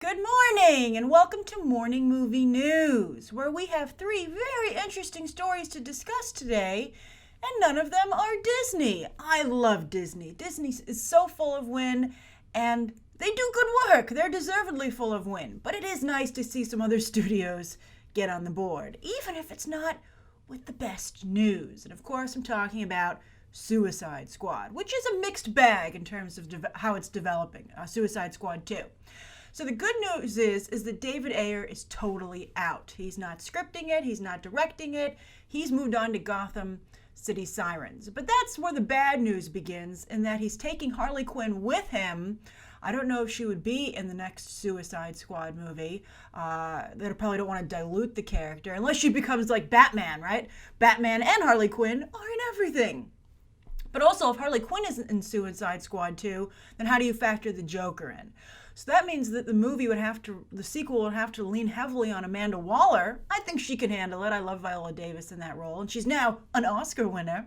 Good morning, and welcome to Morning Movie News, where we have three very interesting stories to discuss today, and none of them are Disney. I love Disney. Disney is so full of win, and they do good work. They're deservedly full of win, but it is nice to see some other studios get on the board, even if it's not with the best news. And of course, I'm talking about Suicide Squad, which is a mixed bag in terms of how it's developing. Suicide Squad 2. So the good news is that David Ayer is totally out. He's not scripting it. He's not directing it. He's moved on to Gotham City Sirens. But that's where the bad news begins, in that he's taking Harley Quinn with him. I don't know if she would be in the next Suicide Squad movie. They probably don't want to dilute the character, unless she becomes like Batman, right? Batman and Harley Quinn are in everything. But also, if Harley Quinn isn't in Suicide Squad 2, then how do you factor the Joker in? So that means that the sequel would have to lean heavily on Amanda Waller. I think she can handle it. I love Viola Davis in that role, and she's now an Oscar winner.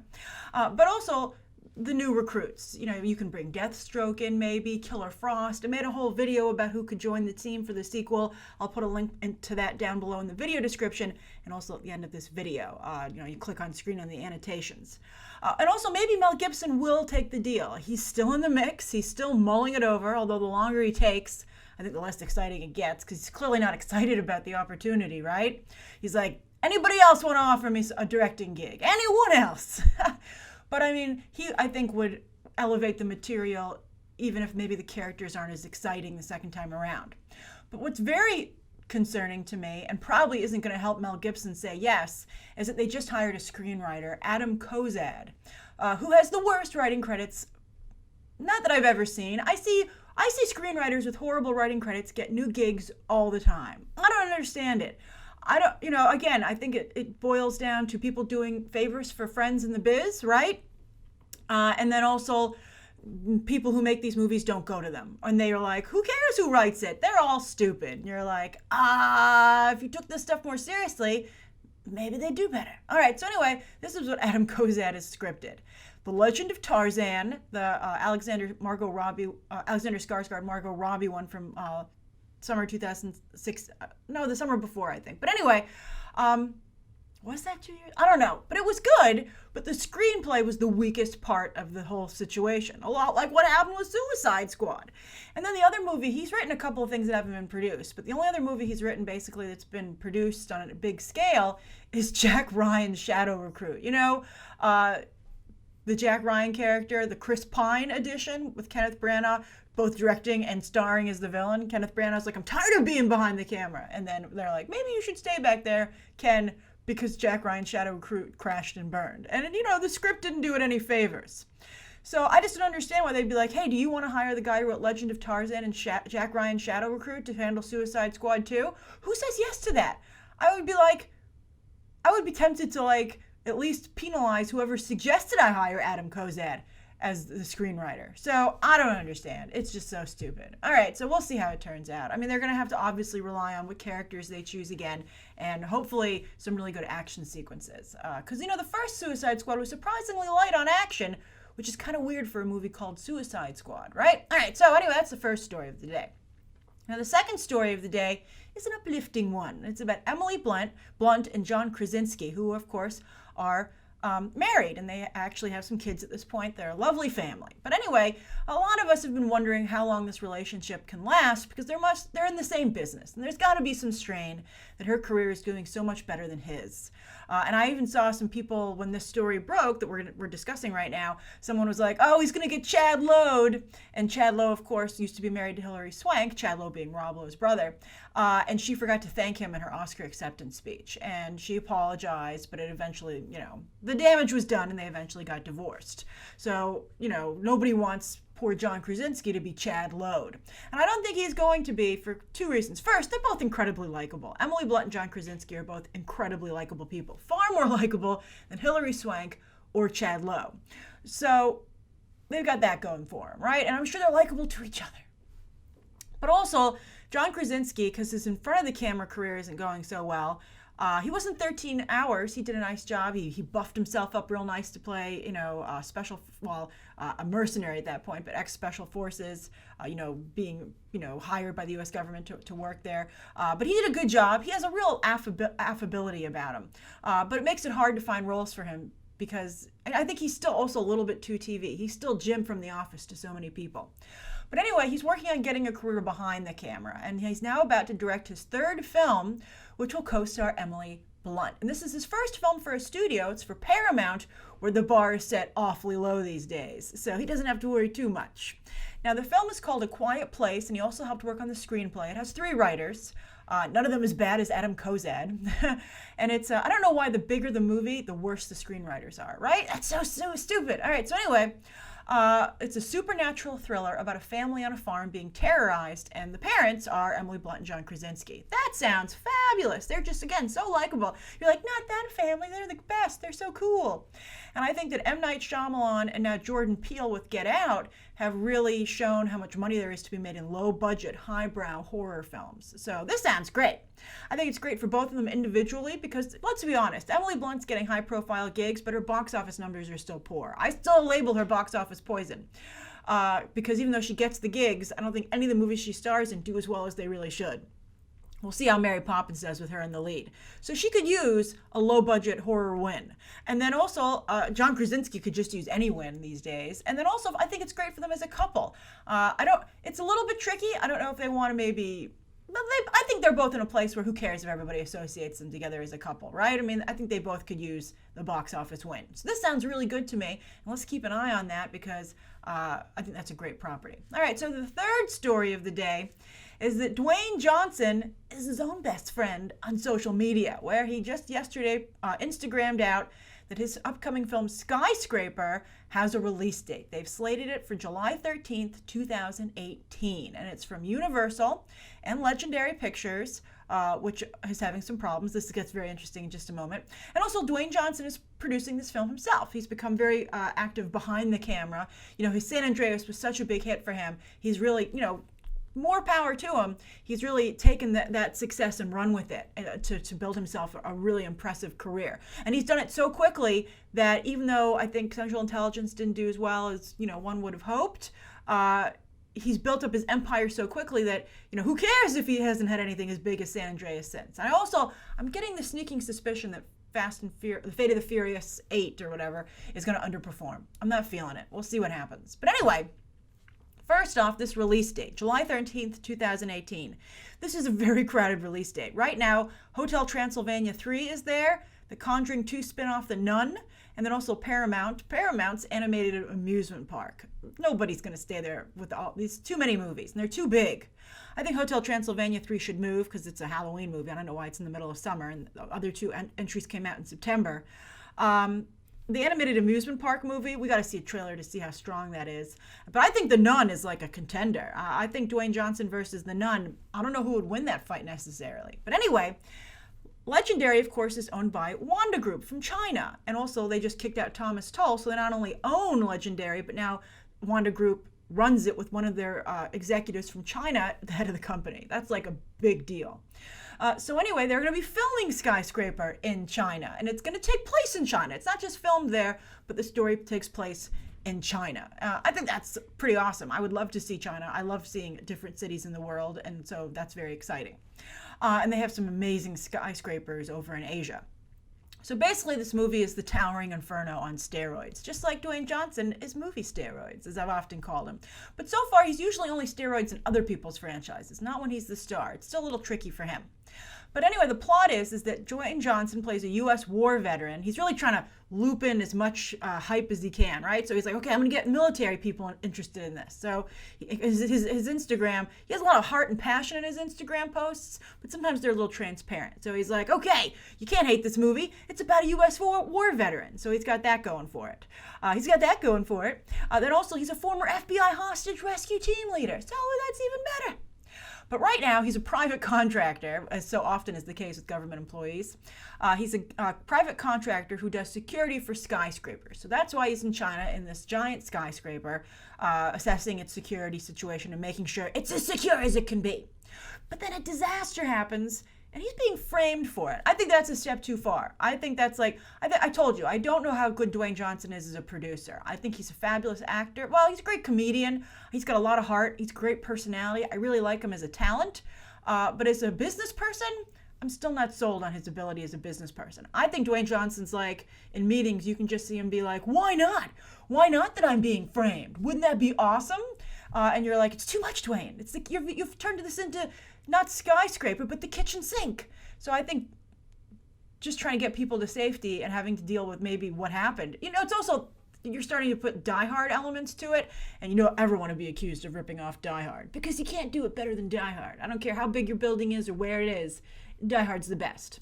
But also, the new recruits. You know, you can bring Deathstroke in, maybe Killer Frost. I made a whole video about who could join the team for the sequel. I'll put a link to that down below in the video description, and also at the end of this video. You click on screen on the annotations. And also, maybe Mel Gibson will take the deal. He's still in the mix. He's still mulling it over, although the longer he takes, I think the less exciting it gets, because he's clearly not excited about the opportunity, right? He's like, anybody else want to offer me a directing gig? Anyone else? But I mean, I think would elevate the material, even if maybe the characters aren't as exciting the second time around. But what's very concerning to me, and probably isn't going to help Mel Gibson say yes, is that they just hired a screenwriter, Adam Cozad, who has the worst writing credits, not that I've ever seen. I see screenwriters with horrible writing credits get new gigs all the time. I don't understand it. Again, I think it boils down to people doing favors for friends in the biz, right? And then also, people who make these movies don't go to them. And they are like, who cares who writes it? They're all stupid. And you're like, if you took this stuff more seriously, maybe they'd do better. All right, so anyway, this is what Adam Cozad has scripted. The Legend of Tarzan, the Alexander Skarsgård, Margot Robbie one from summer 2006. No, the summer before, I think. But anyway, was that 2 years? I don't know. But it was good. But the screenplay was the weakest part of the whole situation. A lot like what happened with Suicide Squad. And then the other movie, he's written a couple of things that haven't been produced. But the only other movie he's written basically that's been produced on a big scale is Jack Ryan's Shadow Recruit. You know, the Jack Ryan character, the Chris Pine edition with Kenneth Branagh, both directing and starring as the villain. Kenneth Branagh's like, I'm tired of being behind the camera. And then they're like, maybe you should stay back there, Ken, because Jack Ryan's Shadow Recruit crashed and burned. And, the script didn't do it any favors. So I just don't understand why they'd be like, hey, do you want to hire the guy who wrote Legend of Tarzan and Jack Ryan's Shadow Recruit to handle Suicide Squad 2? Who says yes to that? I would be tempted to, at least penalize whoever suggested I hire Adam Cozad as the screenwriter. So I don't understand. It's just so stupid. All right, so we'll see how it turns out. I mean, they're going to have to obviously rely on what characters they choose again, and hopefully some really good action sequences. Because, the first Suicide Squad was surprisingly light on action, which is kind of weird for a movie called Suicide Squad, right? All right, so anyway, that's the first story of the day. Now, the second story of the day is an uplifting one. It's about Emily Blunt and John Krasinski, who, of course, are married, and they actually have some kids at this point. They're a lovely family. But anyway, a lot of us have been wondering how long this relationship can last, because they're in the same business, and there's got to be some strain that her career is doing so much better than his. And I even saw some people, when this story broke that we're discussing right now, someone was like, oh, he's going to get Chad Lowe. And Chad Lowe, of course, used to be married to Hilary Swank, Chad Lowe being Rob Lowe's brother. And she forgot to thank him in her Oscar acceptance speech. And she apologized, but it eventually, the damage was done, and they eventually got divorced. So, nobody wants poor John Krasinski to be Chad Lowe. And I don't think he's going to be, for two reasons. First, they're both incredibly likable. Emily Blunt and John Krasinski are both incredibly likable people. Far more likable than Hilary Swank or Chad Lowe. So they've got that going for them, right? And I'm sure they're likable to each other. But also, John Krasinski, because his in front of the camera career isn't going so well, He wasn't 13 hours. He did a nice job. He buffed himself up real nice to play, a mercenary at that point, but ex-special forces, being, hired by the U.S. government to work there. But he did a good job. He has a real affability about him. But it makes it hard to find roles for him because I think he's still also a little bit too TV. He's still Jim from The Office to so many people. But anyway, he's working on getting a career behind the camera, and he's now about to direct his third film, which will co-star Emily Blunt. And this is his first film for a studio. It's for Paramount, where the bar is set awfully low these days, so he doesn't have to worry too much. Now, the film is called A Quiet Place, and he also helped work on the screenplay. It has 3 writers. None of them as bad as Adam Cozad. And it's, I don't know why the bigger the movie, the worse the screenwriters are, right? That's so stupid. All right, so anyway, it's a supernatural thriller about a family on a farm being terrorized, and the parents are Emily Blunt and John Krasinski. That sounds fabulous. They're just, again, so likable. You're like, not that family. They're the best. They're so cool. And I think that M. Night Shyamalan and now Jordan Peele with Get Out have really shown how much money there is to be made in low-budget, highbrow horror films. So this sounds great. I think it's great for both of them individually because, let's be honest, Emily Blunt's getting high-profile gigs, but her box office numbers are still poor. I still label her box office poison because even though she gets the gigs, I don't think any of the movies she stars in do as well as they really should. We'll see how Mary Poppins does with her in the lead. So she could use a low-budget horror win. And then also, John Krasinski could just use any win these days. And then also, I think it's great for them as a couple. It's a little bit tricky. I don't know if they want to maybe... I think they're both in a place where who cares if everybody associates them together as a couple, right? I mean, I think they both could use the box office win. So this sounds really good to me. And let's keep an eye on that because I think that's a great property. All right, so the third story of the day is that Dwayne Johnson is his own best friend on social media, where he just yesterday Instagrammed out that his upcoming film Skyscraper has a release date. They've slated it for July 13th, 2018, and it's from Universal and Legendary Pictures, which is having some problems. This gets very interesting in just a moment. And also, Dwayne Johnson is producing this film himself. He's become very active behind the camera. His San Andreas was such a big hit for him. He's really, more power to him. He's really taken that success and run with it to build himself a really impressive career. And he's done it so quickly that even though I think Central Intelligence didn't do as well as one would have hoped, he's built up his empire so quickly that who cares if he hasn't had anything as big as San Andreas since. And I'm getting the sneaking suspicion that the Fate of the Furious 8 or whatever is going to underperform. I'm not feeling it. We'll see what happens. But anyway. First off, this release date, July 13th, 2018. This is a very crowded release date. Right now, Hotel Transylvania 3 is there, the Conjuring 2 spinoff, The Nun, and then also Paramount's animated amusement park. Nobody's going to stay there with all these too many movies, and they're too big. I think Hotel Transylvania 3 should move because it's a Halloween movie. I don't know why it's in the middle of summer, and the other 2 entries came out in September. The animated amusement park movie, we got to see a trailer to see how strong that is. But I think The Nun is like a contender. I think Dwayne Johnson versus The Nun, I don't know who would win that fight necessarily. But anyway, Legendary, of course, is owned by Wanda Group from China. And also, they just kicked out Thomas Tull, so they not only own Legendary, but now Wanda Group runs it with one of their executives from China at the head of the company. That's like a big deal. So anyway, they're going to be filming Skyscraper in China, and it's going to take place in China. It's not just filmed there, but the story takes place in China. I think that's pretty awesome. I would love to see China. I love seeing different cities in the world, and so that's very exciting. And they have some amazing skyscrapers over in Asia. So basically, this movie is the Towering Inferno on steroids, just like Dwayne Johnson is movie steroids, as I've often called him. But so far, he's usually only steroids in other people's franchises, not when he's the star. It's still a little tricky for him. But anyway, the plot is that Dwayne Johnson plays a U.S. war veteran. He's really trying to loop in as much hype as he can, right? So he's like, okay, I'm going to get military people interested in this. So his Instagram, he has a lot of heart and passion in his Instagram posts, but sometimes they're a little transparent. So he's like, okay, you can't hate this movie. It's about a U.S. war veteran. So he's got that going for it. Then also, he's a former FBI hostage rescue team leader. So that's even better. But right now, he's a private contractor, as so often is the case with government employees. He's a private contractor who does security for skyscrapers. So that's why he's in China in this giant skyscraper, assessing its security situation and making sure it's as secure as it can be. But then a disaster happens and he's being framed for it. I think that's a step too far. I think that's like, I told you, I don't know how good Dwayne Johnson is as a producer. I think he's a fabulous actor. Well, he's a great comedian. He's got a lot of heart. He's a great personality. I really like him as a talent. But as a business person, I'm still not sold on his ability as a business person. I think Dwayne Johnson's like, in meetings, you can just see him be like, why not? Why not that I'm being framed? Wouldn't that be awesome? And you're like, it's too much, Dwayne. It's like you've turned this into not Skyscraper, but the kitchen sink. So I think just trying to get people to safety and having to deal with maybe what happened. It's also, you're starting to put Die Hard elements to it, and you don't ever want to be accused of ripping off Die Hard, because you can't do it better than Die Hard. I don't care how big your building is or where it is. Die Hard's the best.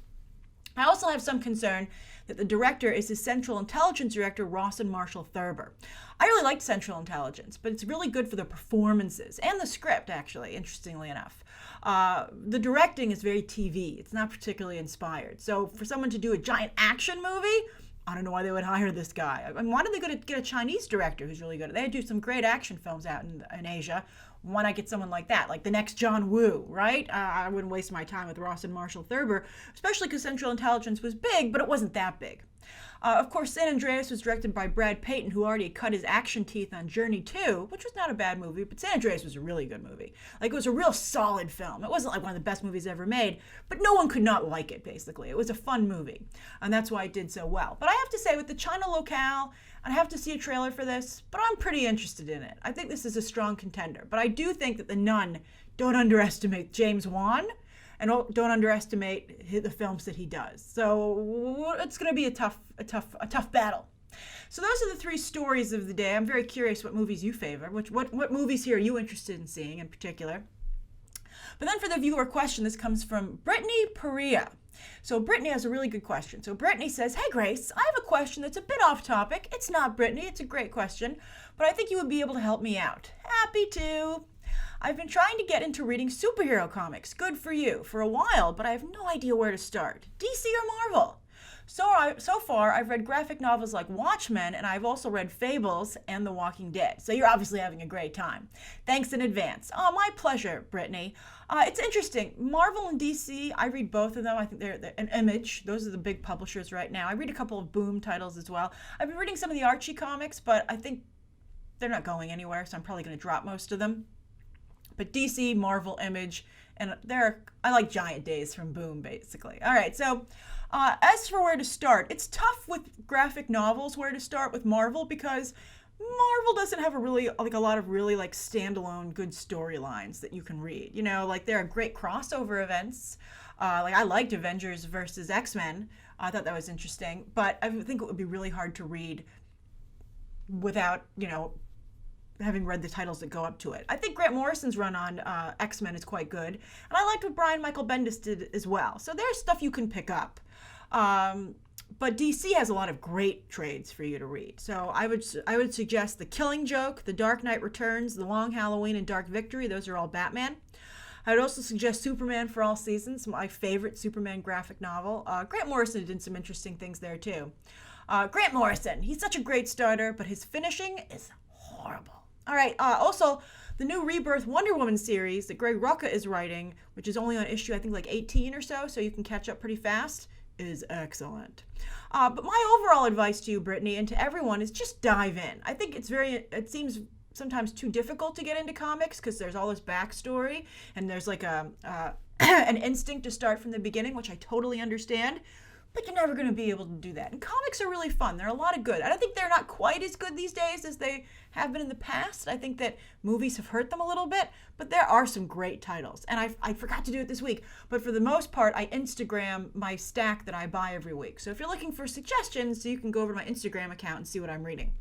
I also have some concern that the director is his Central Intelligence director, Rawson Marshall Thurber. I really liked Central Intelligence, but it's really good for the performances and the script, actually, interestingly enough. The directing is very TV. It's not particularly inspired. So for someone to do a giant action movie, I don't know why they would hire this guy. I mean, why did they get a Chinese director who's really good? They do some great action films out in Asia. Why not get someone like that? Like the next John Woo, right? I wouldn't waste my time with Rawson Marshall Thurber, especially because Central Intelligence was big, but it wasn't that big. Of course, San Andreas was directed by Brad Peyton, who already cut his action teeth on Journey 2, which was not a bad movie, but San Andreas was a really good movie. Like, it was a real solid film. It wasn't like one of the best movies ever made, but no one could not like it, basically. It was a fun movie, and that's why it did so well. But I have to say, with the China locale, I have to see a trailer for this, but I'm pretty interested in it. I think this is a strong contender, but I do think that The Nun, don't underestimate James Wan, and don't underestimate the films that he does. So it's going to be a tough battle. So those are the three stories of the day. I'm very curious what movies you favor. What movies here are you interested in seeing in particular? But then for the viewer question, this comes from Brittany Perea. So Brittany has a really good question. So Brittany says, hey Grace, I have a question that's a bit off topic. It's not Brittany, it's a great question, but I think you would be able to help me out. Happy to. I've been trying to get into reading superhero comics, good for you, for a while, but I have no idea where to start. DC or Marvel? So far, I've read graphic novels like Watchmen, and I've also read Fables and The Walking Dead. So you're obviously having a great time. Thanks in advance. Oh, my pleasure, Brittany. It's interesting. Marvel and DC, I read both of them. I think they're an Image. Those are the big publishers right now. I read a couple of Boom titles as well. I've been reading some of the Archie comics, but I think they're not going anywhere, so I'm probably going to drop most of them. But DC, Marvel, Image, and I like Giant Days from Boom, basically. All right, so as for where to start, it's tough with graphic novels where to start with Marvel, because Marvel doesn't have a lot of really standalone good storylines that you can read. There are great crossover events. I liked Avengers versus X-Men. I thought that was interesting, but I think it would be really hard to read without, having read the titles that go up to it. I think Grant Morrison's run on X-Men is quite good, and I liked what Brian Michael Bendis did as well. So there's stuff you can pick up. But DC has a lot of great trades for you to read. So I would suggest The Killing Joke, The Dark Knight Returns, The Long Halloween, and Dark Victory. Those are all Batman. I would also suggest Superman for All Seasons, my favorite Superman graphic novel. Grant Morrison did some interesting things there too. Grant Morrison, he's such a great starter, but his finishing is horrible. All right, also, the new Rebirth Wonder Woman series that Greg Rucka is writing, which is only on issue, I think, 18 or so you can catch up pretty fast, is excellent. But my overall advice to you, Brittany, and to everyone is just dive in. I think it seems sometimes too difficult to get into comics because there's all this backstory, and there's an instinct to start from the beginning, which I totally understand. But you're never going to be able to do that. And comics are really fun. They're a lot of good. I don't think they're not quite as good these days as they have been in the past. I think that movies have hurt them a little bit, but there are some great titles. And I forgot to do it this week, but for the most part, I Instagram my stack that I buy every week. So if you're looking for suggestions, you can go over to my Instagram account and see what I'm reading.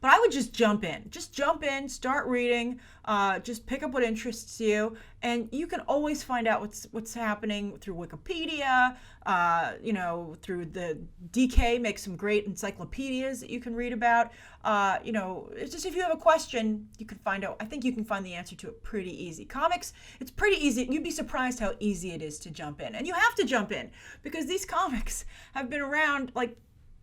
But I would just jump in. Just jump in, start reading, just pick up what interests you, and you can always find out what's happening through Wikipedia, through the DK makes some great encyclopedias that you can read about. It's just if you have a question, you can find out. I think you can find the answer to it pretty easy. Comics, it's pretty easy. You'd be surprised how easy it is to jump in. And you have to jump in because these comics have been around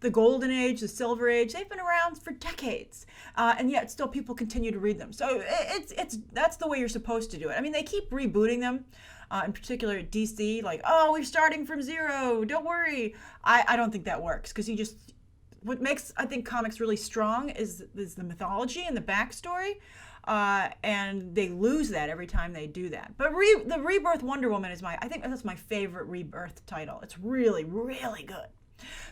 the golden age, the silver age. They've been around for decades, and yet still people continue to read them. So that's the way you're supposed to do it. I mean, they keep rebooting them, in particular at DC, like, oh, we're starting from zero, don't worry. I don't think that works, because what makes, I think, comics really strong is the mythology and the backstory, and they lose that every time they do that. But the Rebirth Wonder Woman I think that's my favorite Rebirth title. It's really, really good.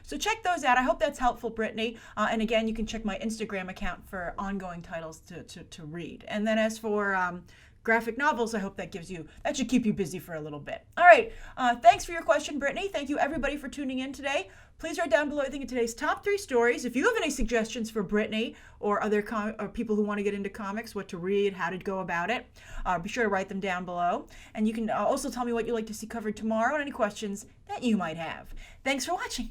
So check those out. I hope that's helpful, Brittany. And again, you can check my Instagram account for ongoing titles to read. And then as for graphic novels, I hope that should keep you busy for a little bit. All right. Thanks for your question, Brittany. Thank you, everybody, for tuning in today. Please write down below, I think, in today's top 3 stories. If you have any suggestions for Brittany or other or people who want to get into comics, what to read, how to go about it, be sure to write them down below. And you can also tell me what you'd like to see covered tomorrow and any questions that you might have. Thanks for watching.